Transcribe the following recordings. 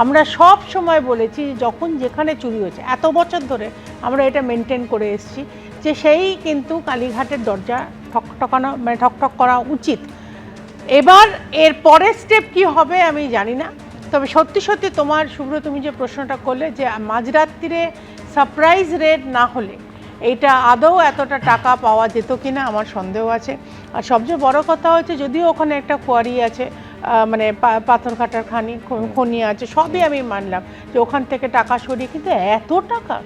আমরা সব সময় বলেছি যখন যেখানে চুরি হয়েছে এত বছর ধরে আমরা এটা মেনটেন করে এসেছি যে সেই কিন্তু কালীঘাটের দরজা ঠকঠকানো মানে ঠকঠক করা উচিত। এবার এর পরের স্টেপ কি হবে আমি জানি না, তবে সত্যি সত্যি তোমার শুভ্র তুমি যে প্রশ্নটা করলে যে মাঝরাত্রিরে সারপ্রাইজ রেড না হলে এইটা আদৌ এতটা টাকা পাওয়া যেত কিনা আমার সন্দেহ আছে। আর সবচেয়ে বড় কথা হচ্ছে যদিও ওখানে একটা কোয়ারি আছে মানে পাথর কাটার খনি আছে, সবই আমি মানলাম যে ওখান থেকে টাকা সরিয়ে, কিন্তু এত টাকা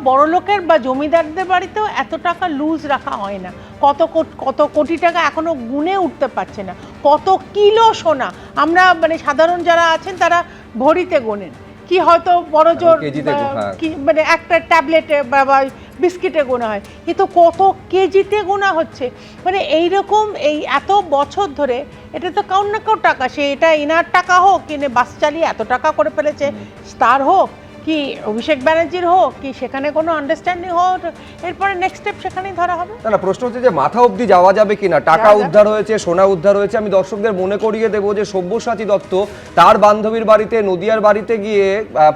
বড় লোকের বা জমিদারদের বাড়িতেও এত টাকা লুজ রাখা হয় না। কত কোটি টাকা এখনো গুনে উঠতে পারছে না, কত কিলো সোনা আমরা মানে সাধারণ যারা আছেন তারা ভরিতে গোনেন, কি হয়তো বড় জোর কি মানে একটা ট্যাবলেটে বা বিস্কিটে গোনা হয়, কিন্তু কত কেজিতে গোনা হচ্ছে। মানে এইরকম এই এত বছর ধরে এটা তো কাউন্ট না কাউন্ট টাকা, সে এটা ইনার টাকা হোক কিনে বাস চালিয়ে এত টাকা করে ফেলেছে তার হোক, কি অভিষেক ব্যানার্জির হোক, কি সেখানে কোনো আন্ডারস্ট্যান্ডিং হোক, এরপরে নেক্সট স্টেপ সেখানেই ধরা হবে। না প্রশ্ন হচ্ছে যে মাথা অবধি যাওয়া যাবে কিনা, টাকা উদ্ধার হয়েছে, সোনা উদ্ধার হয়েছে। আমি দর্শকদের মনে করিয়ে দেবো যে সব্যসাচী দত্ত তার বান্ধবীর বাড়িতে নদিয়ার বাড়িতে গিয়ে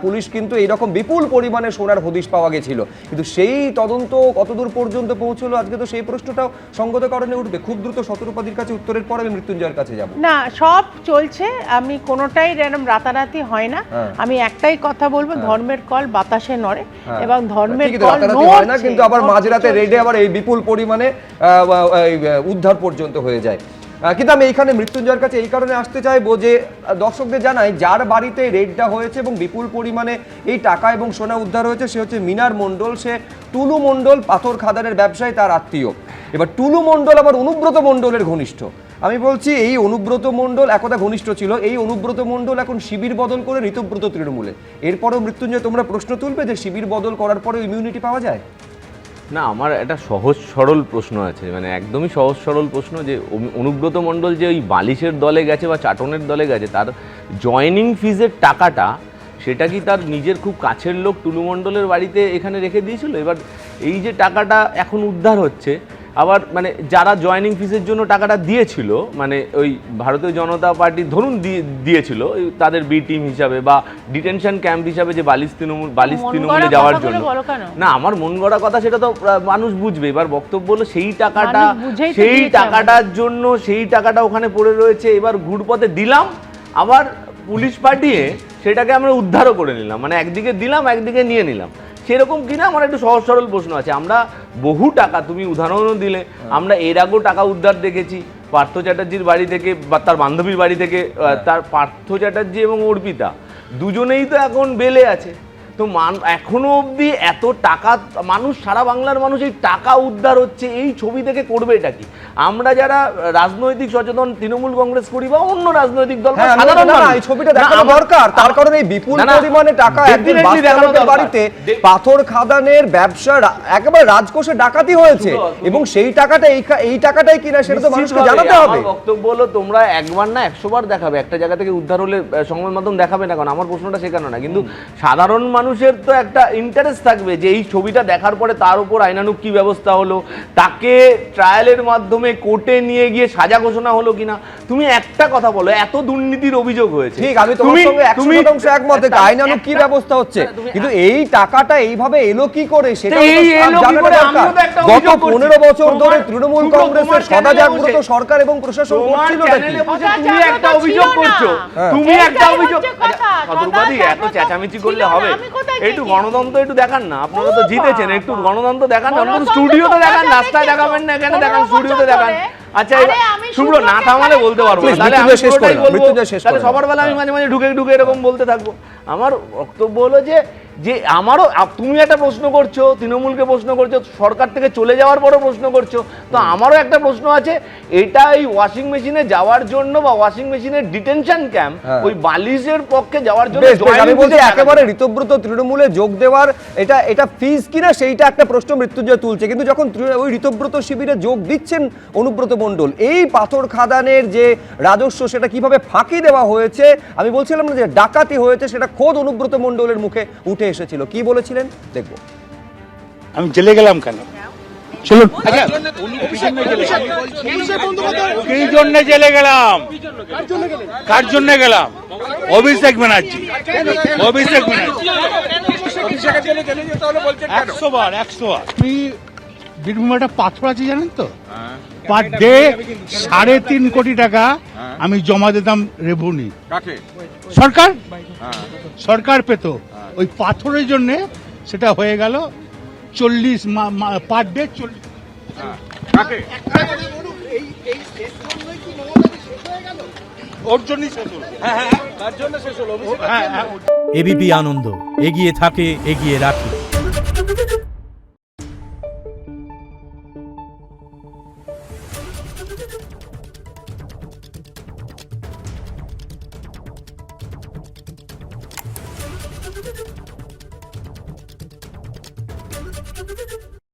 পুলিশ কিন্তু এইরকম বিপুল পরিমাণে সোনার হদিশ পাওয়া গেছিল, কিন্তু সেই তদন্ত কতদূর পর্যন্ত পৌঁছলো আজকে তো সেই প্রশ্নটাও সঙ্গত কারণে উঠবে। খুব দ্রুত শতরূপাদির কাছে উত্তরের পর আমি মৃত্যুঞ্জয়ের কাছে যাব। না সব চলছে, আমি কোনোটাই এরকম রাতারাতি হয় না। আমি একটাই কথা বলবো, ধর্মের কল বাতাসে নড়ে এবং ধর্মের কল হয় না, কিন্তু আবার মাঝরাতে রেডে আবার এই বিপুল পরিমাণে উদ্ধার পর্যন্ত হয়ে যায়। কিন্তু আমি এইখানে মৃত্যুঞ্জয়ের কাছে এই কারণে আসতে চাইবো যে দর্শকদের জানাই যার বাড়িতে রেডটা হয়েছে এবং বিপুল পরিমাণে এই টাকা এবং সোনা উদ্ধার হয়েছে সে হচ্ছে মিনার মণ্ডল, সে টুলু মণ্ডল পাথর খাদানের ব্যবসায়ী, তার আত্মীয়। এবার টুলু মণ্ডল আবার অনুব্রত মণ্ডলের ঘনিষ্ঠ। আমি বলছি এই অনুব্রত মণ্ডল একদা ঘনিষ্ঠ ছিল, এই অনুব্রত মণ্ডল এখন শিবির বদল করে ঋতব্রত তৃণমূলে। এরপরেও মৃত্যুঞ্জয় তোমরা প্রশ্ন তুলবে যে শিবির বদল করার পরেও ইমিউনিটি পাওয়া যায়? না, আমার একটা সহজ সরল প্রশ্ন আছে, মানে একদমই সহজ সরল প্রশ্ন, যে অনুব্রত মণ্ডল যে ওই বালিশের দলে গেছে বা চাটনের দলে গেছে, তার জয়নিং ফিজের টাকাটা সেটা কি তার নিজের খুব কাছের লোক টুলু মণ্ডলের বাড়িতে এখানে রেখে দিয়েছিল? এবার এই যে টাকাটা এখন উদ্ধার হচ্ছে, আবার মানে যারা জয়নিং ফিসের জন্য টাকাটা দিয়েছিল, মানে ওই ভারতীয় জনতা পার্টি ধরুন দিয়েছিল তাদের বি টিম হিসাবে বা ডিটেনশন ক্যাম্প হিসাবে, যে তৃণমূলে যাওয়ার জন্য। না, আমার মন গড়া কথা সেটা তো মানুষ বুঝবে। এবার বক্তব্য হলো সেই টাকাটার জন্য সেই টাকাটা ওখানে পড়ে রয়েছে, এবার ঘুরপথে দিলাম, আবার পুলিশ পাঠিয়ে সেটাকে আমরা উদ্ধারও করে নিলাম, মানে একদিকে দিলাম একদিকে নিয়ে নিলাম, সেরকম কিনা আমার একটু সহজ সরল প্রশ্ন আছে। আমরা বহু টাকা, তুমি উদাহরণও দিলে, আমরা এর আগেও টাকা উদ্ধার দেখেছি পার্থ চ্যাটার্জির বাড়ি থেকে বা তার বান্ধবীর বাড়ি থেকে। তার পার্থ চ্যাটার্জি এবং অর্পিতা দুজনেই তো এখন বেলে আছে, তো এখনো অবধি এত টাকা মানুষ, সারা বাংলার মানুষ এই টাকা উদ্ধার হচ্ছে এই ছবি থেকে করবে এটা কি? আমরা যারা রাজনৈতিক সচেতন তৃণমূল কংগ্রেস করি বা অন্য রাজনৈতিক দল, ছবিটা দেখানো দরকার, তার কারণে এই বিপুল পরিমাণে টাকা একদিন বাস্তবের বাড়িতে পাথর খাদানের ব্যবসা একেবারে রাজকোষে ডাকাতি হয়েছে, এবং সেই টাকাটা এই টাকাটাই কিনা সেটা তো মানুষকে জানাতে হবে। বক্তব্য হলো তোমরা একবার না 100 বার দেখাবে, একটা জায়গা থেকে উদ্ধার হলে সংবাদ মাধ্যম দেখাবে না, কারণ আমার প্রশ্নটা সেখানে না, কিন্তু সাধারণ মানুষের তো একটা ইন্টারেস্ট থাকবে যে এই ছবিটা দেখার পরে তার উপর আইনানুগ কি ব্যবস্থা হলো, তাকে ট্রায়ালের মাধ্যমে কোর্টে নিয়ে গিয়ে সাজা ঘোষণা হলো কিনা। তুমি একটা কথা বলো, এত দুর্নীতির অভিযোগ হয়েছে, ঠিক, আমি তোমার সঙ্গে 100% একমত, আইনানুগ কি ব্যবস্থা হচ্ছে, কিন্তু এই টাকাটা এইভাবে এলো কি করে সেটা গত 15 বছর ধরে তৃণমূল কংগ্রেসের সদা জাগ্রত সরকার এবং প্রশাসন করছিল। তুমি একটা অভিযোগ করছো, তুমি একটা অভিযোগ, এত চেঁচামেচি করলে হবে? একটু গণতন্ত্র একটু দেখান না, আপনারা তো জিতেছেন, একটু গণতন্ত্র দেখান না, স্টুডিওতে দেখান, রাস্তায় দেখাবেন না, এখানে দেখান, স্টুডিওতে দেখান। আচ্ছা শুভ্র না থামালে বলতে পারবো, তাহলে সবার বেলা আমি মাঝে মাঝে ঢুকে এরকম বলতে থাকবো। আমার বক্তব্য হলো যে আমারও, তুমি একটা প্রশ্ন করছো, তৃণমূলকে প্রশ্ন করছো, সরকার থেকে চলে যাওয়ার পরও প্রশ্ন করছো, তো আমারও একটা প্রশ্ন আছে, এটা এই ওয়াশিং মেশিনে যাওয়ার জন্য বা ওয়াশিং মেশিনের ডিটেনশন ক্যাম্প ওই বালিশের পক্ষে যাওয়ার জন্য আমি বলছি একেবারে ঋতব্রত তৃণমূলে যোগ দেওয়ার এটা ফিজ কিনা সেইটা একটা প্রশ্ন মৃত্যুঞ্জয় তুলছে, কিন্তু যখন ওই ঋতব্রত শিবিরে যোগ দিচ্ছেন অনুব্রত মণ্ডল, এই পাথর খাদানের যে রাজস্ব সেটা কিভাবে ফাঁকি দেওয়া হয়েছে, আমি বলছিলাম না যে ডাকাতি হয়েছে, সেটা খোদ অনুব্রত মণ্ডলের মুখে উঠে এসেছিল। কি বলেছিলেন দেখবো। আমি জেলে গেলাম কেন? চলুন। কি জন্য জেলে গেলাম? কার জন্য গেলাম? অভিষেক ব্যানার্জি। অভিষেক ব্যানার্জি 100 বার। আপনি বীরভূমে একটা পাথর আছে জানেন তো? পার ডে 3.5 কোটি টাকা আমি জমা দিতাম রেভিনিউ। সরকার সরকার পেত ওই পাথরের জন্য। সেটা হয়ে গেল 40 পার ডে 40। ওর জন্যই শেষ হলো। এবিপি আনন্দ, এগিয়ে থাকে, এগিয়ে রাখে।